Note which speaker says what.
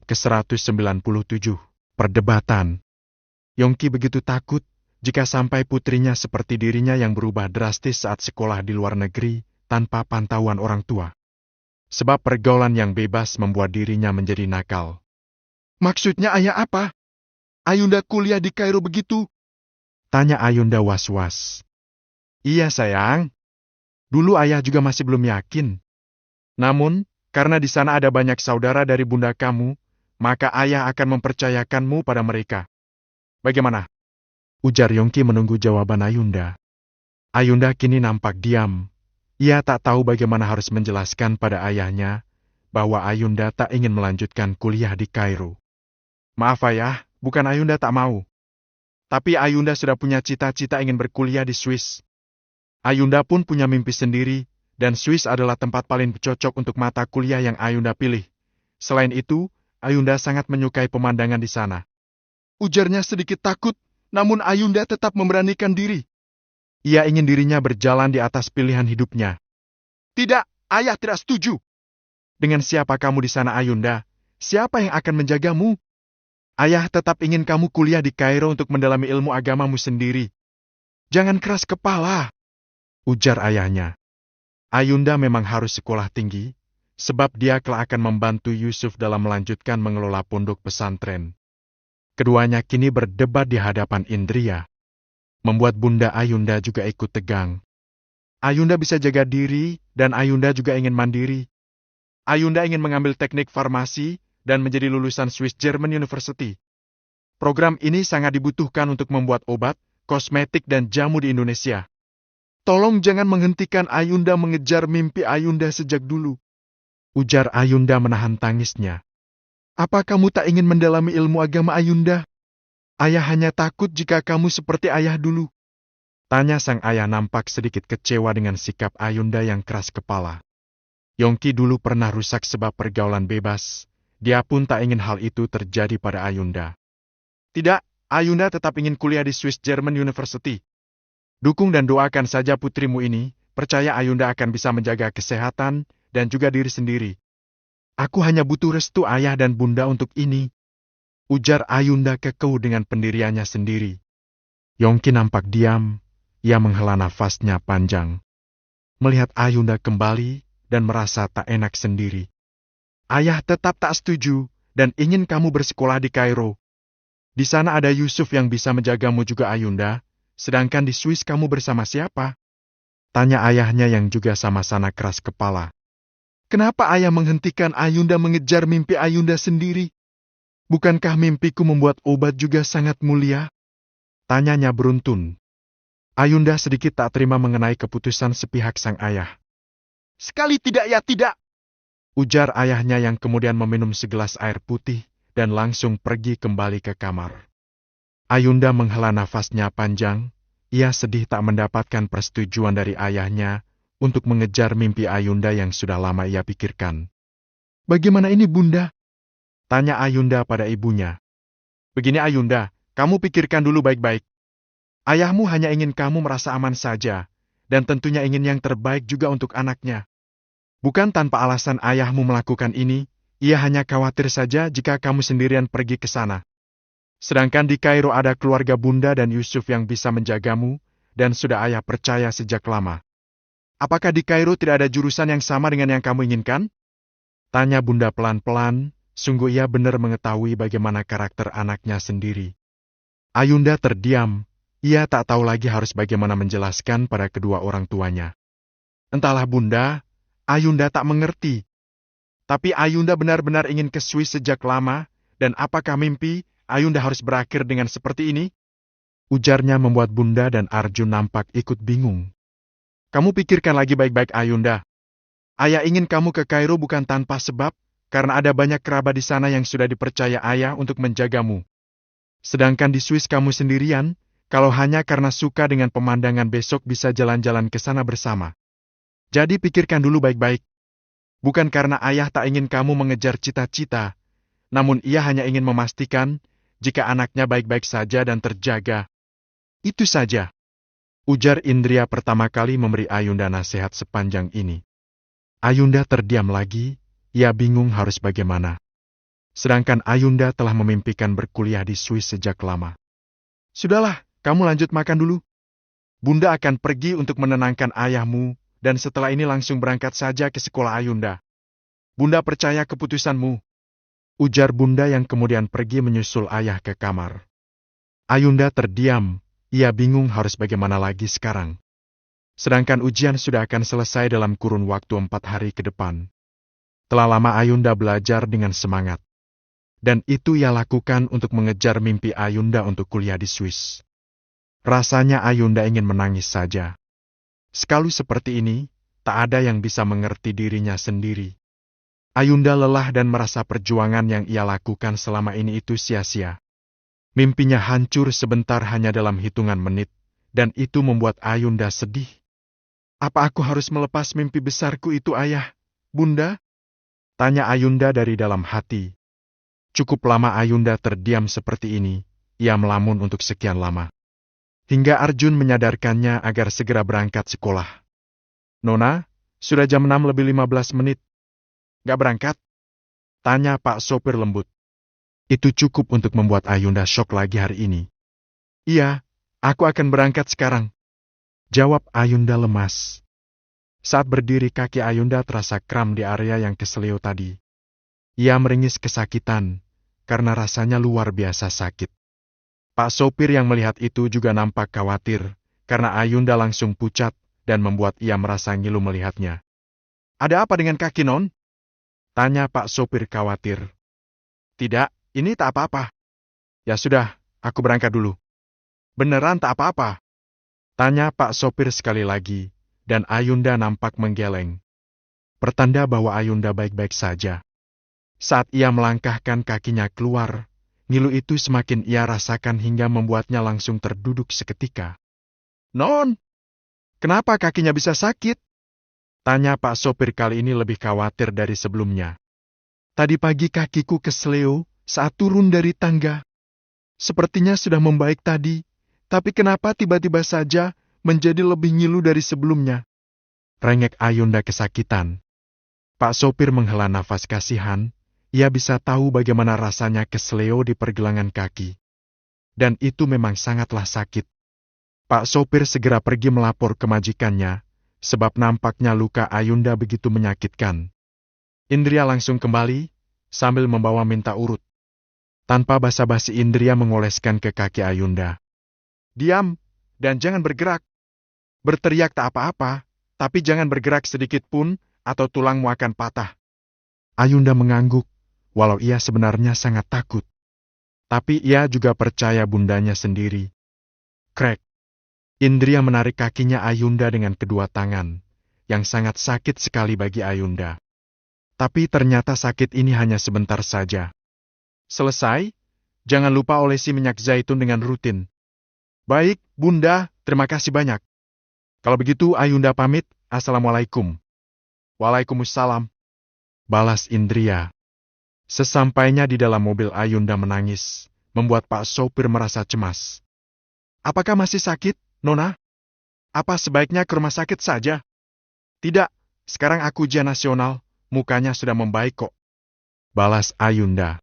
Speaker 1: Bab ke-197, Perdebatan. Yongki begitu takut jika sampai putrinya seperti dirinya yang berubah drastis saat sekolah di luar negeri tanpa pantauan orang tua. Sebab pergaulan yang bebas membuat dirinya menjadi nakal.
Speaker 2: Maksudnya ayah apa? Ayunda kuliah di Kairo begitu?
Speaker 1: Tanya Ayunda was-was. Iya sayang. Dulu ayah juga masih belum yakin. Namun, karena di sana ada banyak saudara dari bunda kamu, maka ayah akan mempercayakanmu pada mereka. Bagaimana? Ujar Yongki menunggu jawaban Ayunda. Ayunda kini nampak diam. Ia tak tahu bagaimana harus menjelaskan pada ayahnya bahwa Ayunda tak ingin melanjutkan kuliah di Kairo. Maaf ayah, bukan Ayunda tak mau. Tapi Ayunda sudah punya cita-cita ingin berkuliah di Swiss. Ayunda pun punya mimpi sendiri, dan Swiss adalah tempat paling cocok untuk mata kuliah yang Ayunda pilih. Selain itu, Ayunda sangat menyukai pemandangan di sana.
Speaker 2: Ujarnya sedikit takut, namun Ayunda tetap memberanikan diri.
Speaker 1: Ia ingin dirinya berjalan di atas pilihan hidupnya.
Speaker 2: Tidak, ayah tidak setuju.
Speaker 1: Dengan siapa kamu di sana Ayunda? Siapa yang akan menjagamu? Ayah tetap ingin kamu kuliah di Kairo untuk mendalami ilmu agamamu sendiri. Jangan keras kepala, ujar ayahnya. Ayunda memang harus sekolah tinggi, sebab dia kelak akan membantu Yusuf dalam melanjutkan mengelola pondok pesantren. Keduanya kini berdebat di hadapan Indria. Membuat Bunda Ayunda juga ikut tegang. Ayunda bisa jaga diri, dan Ayunda juga ingin mandiri. Ayunda ingin mengambil teknik farmasi, dan menjadi lulusan Swiss German University. Program ini sangat dibutuhkan untuk membuat obat, kosmetik, dan jamu di Indonesia.
Speaker 2: Tolong jangan menghentikan Ayunda mengejar mimpi Ayunda sejak dulu.
Speaker 1: Ujar Ayunda menahan tangisnya.
Speaker 2: Apa kamu tak ingin mendalami ilmu agama Ayunda? Ayah hanya takut jika kamu seperti ayah dulu.
Speaker 1: Tanya sang ayah nampak sedikit kecewa dengan sikap Ayunda yang keras kepala. Yongki dulu pernah rusak sebab pergaulan bebas. Dia pun tak ingin hal itu terjadi pada Ayunda. Tidak, Ayunda tetap ingin kuliah di Swiss German University. Dukung dan doakan saja putrimu ini, percaya Ayunda akan bisa menjaga kesehatan dan juga diri sendiri. Aku hanya butuh restu ayah dan bunda untuk ini. Ujar Ayunda kekeh dengan pendiriannya sendiri. Yongki nampak diam, ia menghela nafasnya panjang. Melihat Ayunda kembali dan merasa tak enak sendiri. Ayah tetap tak setuju dan ingin kamu bersekolah di Kairo. Di sana ada Yusuf yang bisa menjagamu juga Ayunda, sedangkan di Swiss kamu bersama siapa? Tanya ayahnya yang juga sama-sama keras kepala.
Speaker 2: Kenapa ayah menghentikan Ayunda mengejar mimpi Ayunda sendiri? Bukankah mimpiku membuat obat juga sangat mulia?
Speaker 1: Tanyanya beruntun. Ayunda sedikit tak terima mengenai keputusan sepihak sang ayah.
Speaker 2: Sekali tidak ya tidak.
Speaker 1: Ujar ayahnya yang kemudian meminum segelas air putih dan langsung pergi kembali ke kamar. Ayunda menghela nafasnya panjang, ia sedih tak mendapatkan persetujuan dari ayahnya untuk mengejar mimpi Ayunda yang sudah lama ia pikirkan.
Speaker 2: Bagaimana ini bunda?
Speaker 1: Tanya Ayunda pada ibunya. Begini Ayunda, kamu pikirkan dulu baik-baik. Ayahmu hanya ingin kamu merasa aman saja, dan tentunya ingin yang terbaik juga untuk anaknya. Bukan tanpa alasan ayahmu melakukan ini, ia hanya khawatir saja jika kamu sendirian pergi ke sana. Sedangkan di Kairo ada keluarga bunda dan Yusuf yang bisa menjagamu, dan sudah ayah percaya sejak lama. Apakah di Kairo tidak ada jurusan yang sama dengan yang kamu inginkan? Tanya bunda pelan-pelan, sungguh ia benar mengetahui bagaimana karakter anaknya sendiri. Ayunda terdiam, ia tak tahu lagi harus bagaimana menjelaskan pada kedua orang tuanya. Entahlah bunda, Ayunda tak mengerti. Tapi Ayunda benar-benar ingin ke Swiss sejak lama, dan apakah mimpi Ayunda harus berakhir dengan seperti ini? Ujarnya membuat bunda dan Arjun nampak ikut bingung. Kamu pikirkan lagi baik-baik Ayunda. Ayah ingin kamu ke Kairo bukan tanpa sebab, karena ada banyak kerabat di sana yang sudah dipercaya ayah untuk menjagamu. Sedangkan di Swiss kamu sendirian, kalau hanya karena suka dengan pemandangan besok bisa jalan-jalan ke sana bersama. Jadi pikirkan dulu baik-baik. Bukan karena ayah tak ingin kamu mengejar cita-cita, namun ia hanya ingin memastikan jika anaknya baik-baik saja dan terjaga. Itu saja. Ujar Indria pertama kali memberi Ayunda nasihat sepanjang ini. Ayunda terdiam lagi, ia bingung harus bagaimana. Sedangkan Ayunda telah memimpikan berkuliah di Swiss sejak lama.
Speaker 2: Sudahlah, kamu lanjut makan dulu.
Speaker 1: Bunda akan pergi untuk menenangkan ayahmu, dan setelah ini langsung berangkat saja ke sekolah Ayunda. Bunda percaya keputusanmu, ujar Bunda yang kemudian pergi menyusul ayah ke kamar. Ayunda terdiam, ia bingung harus bagaimana lagi sekarang. Sedangkan ujian sudah akan selesai dalam kurun waktu 4 hari ke depan. Telah lama Ayunda belajar dengan semangat. Dan itu ia lakukan untuk mengejar mimpi Ayunda untuk kuliah di Swiss. Rasanya Ayunda ingin menangis saja. Sekali seperti ini, tak ada yang bisa mengerti dirinya sendiri. Ayunda lelah dan merasa perjuangan yang ia lakukan selama ini itu sia-sia. Mimpinya hancur sebentar hanya dalam hitungan menit, dan itu membuat Ayunda sedih.
Speaker 2: Apa aku harus melepas mimpi besarku itu, Ayah? Bunda?
Speaker 1: Tanya Ayunda dari dalam hati. Cukup lama Ayunda terdiam seperti ini, ia melamun untuk sekian lama. Hingga Arjun menyadarkannya agar segera berangkat sekolah. Nona, sudah jam 6:15. Gak berangkat? Tanya Pak sopir lembut. Itu cukup untuk membuat Ayunda syok lagi hari ini.
Speaker 2: Iya, aku akan berangkat sekarang.
Speaker 1: Jawab Ayunda lemas. Saat berdiri kaki Ayunda terasa kram di area yang keseleo tadi. Ia meringis kesakitan, karena rasanya luar biasa sakit. Pak sopir yang melihat itu juga nampak khawatir, karena Ayunda langsung pucat dan membuat ia merasa ngilu melihatnya. Ada apa dengan kaki non? Tanya Pak sopir khawatir. Tidak, ini tak apa-apa. Ya sudah, aku berangkat dulu. Beneran tak apa-apa? Tanya Pak sopir sekali lagi, dan Ayunda nampak menggeleng. Pertanda bahwa Ayunda baik-baik saja. Saat ia melangkahkan kakinya keluar, ngilu itu semakin ia rasakan hingga membuatnya langsung terduduk seketika. Non, kenapa kakinya bisa sakit? Tanya Pak sopir kali ini lebih khawatir dari sebelumnya.
Speaker 2: Tadi pagi kakiku kesleo saat turun dari tangga. Sepertinya sudah membaik tadi, tapi kenapa tiba-tiba saja menjadi lebih ngilu dari sebelumnya?
Speaker 1: Rengek Ayunda kesakitan. Pak sopir menghela nafas kasihan, ia bisa tahu bagaimana rasanya kesleo di pergelangan kaki. Dan itu memang sangatlah sakit. Pak sopir segera pergi melapor ke majikannya, sebab nampaknya luka Ayunda begitu menyakitkan. Indria langsung kembali, sambil membawa minta urut. Tanpa basa-basi Indria mengoleskan ke kaki Ayunda. Diam, dan jangan bergerak. Berteriak tak apa-apa, tapi jangan bergerak sedikit pun, atau tulangmu akan patah. Ayunda mengangguk, walau ia sebenarnya sangat takut. Tapi ia juga percaya bundanya sendiri. Krek. Indria menarik kakinya Ayunda dengan kedua tangan, yang sangat sakit sekali bagi Ayunda. Tapi ternyata sakit ini hanya sebentar saja. Selesai, jangan lupa olesi minyak zaitun dengan rutin. Baik, Bunda, terima kasih banyak. Kalau begitu Ayunda pamit, Assalamualaikum. Waalaikumsalam. Balas Indria. Sesampainya di dalam mobil Ayunda menangis, membuat Pak sopir merasa cemas. Apakah masih sakit, Nona? Apa sebaiknya ke rumah sakit saja? Tidak, sekarang aku ujian nasional, mukanya sudah membaik kok. Balas Ayunda.